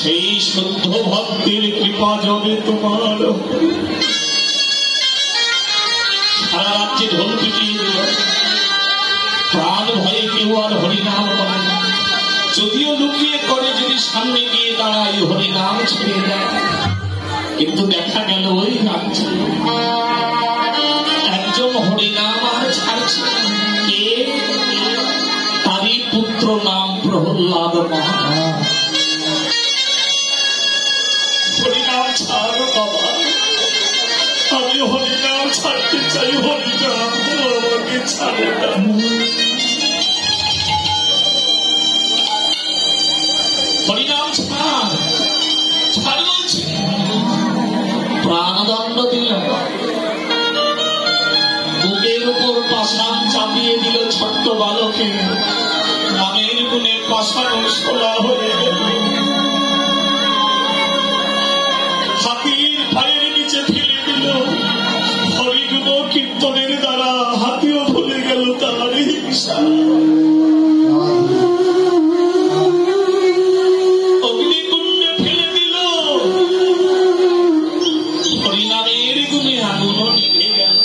সেই শুদ্ধ ভক্তের কৃপা যোগে তোমার সারা রাজ্যে ঢোল পিটিয়ে দিল। প্রাণ ভয়ে কেউ আর হরিনাম করে না, যদিও লুকিয়ে করে, যদি সামনে গিয়ে দাঁড়াই হরিনাম ছেড়ে দেয়। কিন্তু দেখা গেল ওই রাজ্যে একজন হরিনাম আর ছাড়ছে, কে? তারই পুত্র নাম প্রহ্লাদ মহারাজ। হরিনাম ছাড়ো বাবা, আমি হরিনাম ছাড়তে চাই, হরিনাম আমাকে ছাড়ে না। হরিনাম ছাড়, ছাড় বলছি। প্রাণদণ্ড দিল, বুকের উপর পাষাণ চাপিয়ে দিল ছোট্ট বালকে। নামের গুণে পাষাণ সোলা হয়ে গেল, হাতির পায়ের নিচে ফেলে দিল। হরিগুণ কীর্তনের দ্বারা হাতিও ভুলে গেল তার হিংসা। অগ্নিকুণ্ডে ফেলে দিল, হরিনামের গুণে আগুনও নিভে গেল।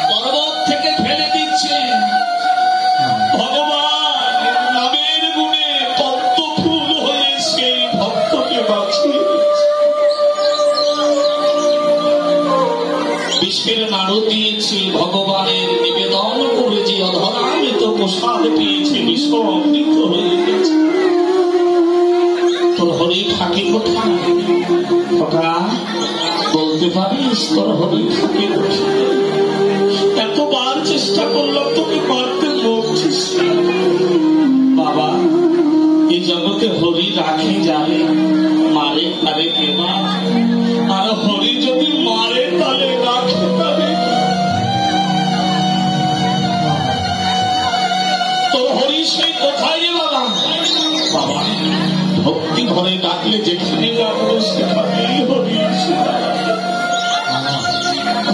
পর্বত থেকে ফেলে দিচ্ছে, ভগবান নামের গুণে পদ্ম ফুল হয়ে সেই ভক্তকে বাঁচিয়ে বিশ্বের নাড়ু দিয়েছে। ভগবানের নিবেদন করে যে অধরামৃত প্রসাদ পেয়েছে, বিশ্ব অমৃত হয়ে গেছে। তোর হরি থাকে কোথায়? বলতে পারিস তোর হরি থাকে কোথায়? এতবার চেষ্টা করলাম তোকে মারতে, বলছিস বাবা। এই জগতে হরি রাখে যাবে, মারে তারে কেবা। আর হরি যদি মারে তাহলে রাখে তারে। তোর হরি সেই কোথায় বাবা? বাবা ভক্তি ঘরে ডাকলে যেখানে ডাকবো সেখানেই হরি।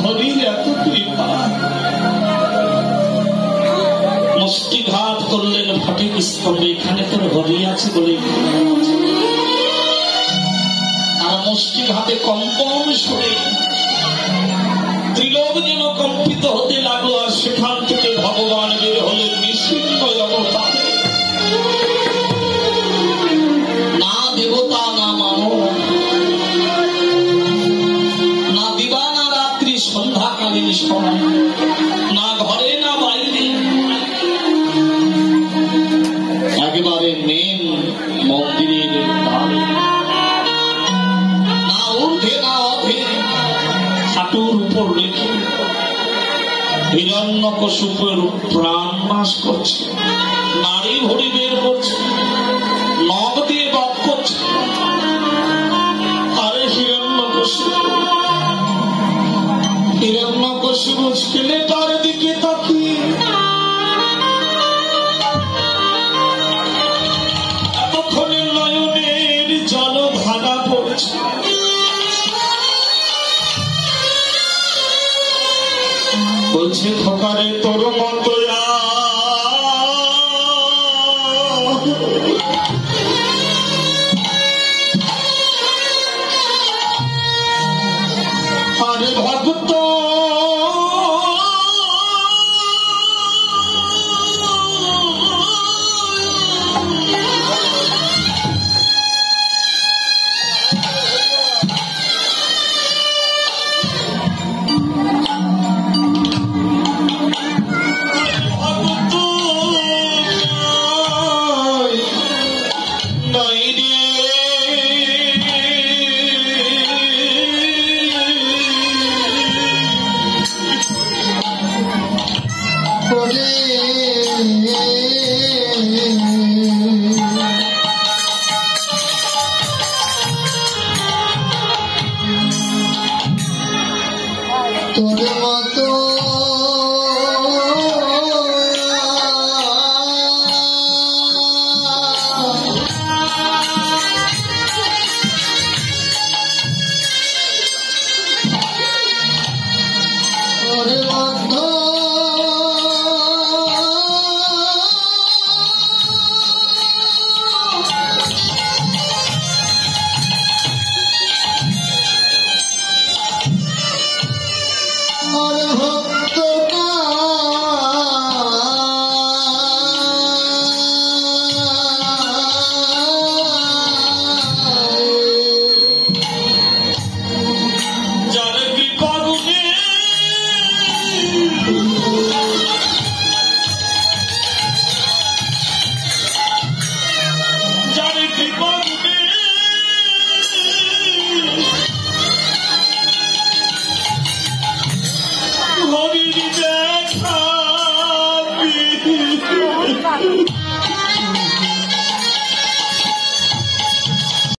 হরি এত কৃপা। মুষ্টিঘাত করলেন ফটিক স্তম্ভে, এখানে তোর হরি আছে বলে। আর মুষ্টিঘাতে কম্পন শুনে ত্রিলোক যেন কম্পিত হতে লাগলো। আর সেখান থেকে ভগবান বের হলেন নিঃসিদ্ধ অবতারে। না দেবতা, না মানব, না দিবা না রাত্রি সন্ধ্যাকালীন সময়, না ঘরে না বাইরে, একেবারে মেন মন্দিরের দ্বারে। না ঊর্ধ্বে না অধে, হাঁটুর উপর রেখে হিরণ্যকশিপুর প্রাণ নাশ করছে। নারী ভরি বের করছে, নখ দিয়ে বাদ করছে। আরে হিরণ্যকশিপু ছেলেটার দিকে তাকিয়ে এতক্ষণে নয়নের জল ধারা পড়ছে। বলছে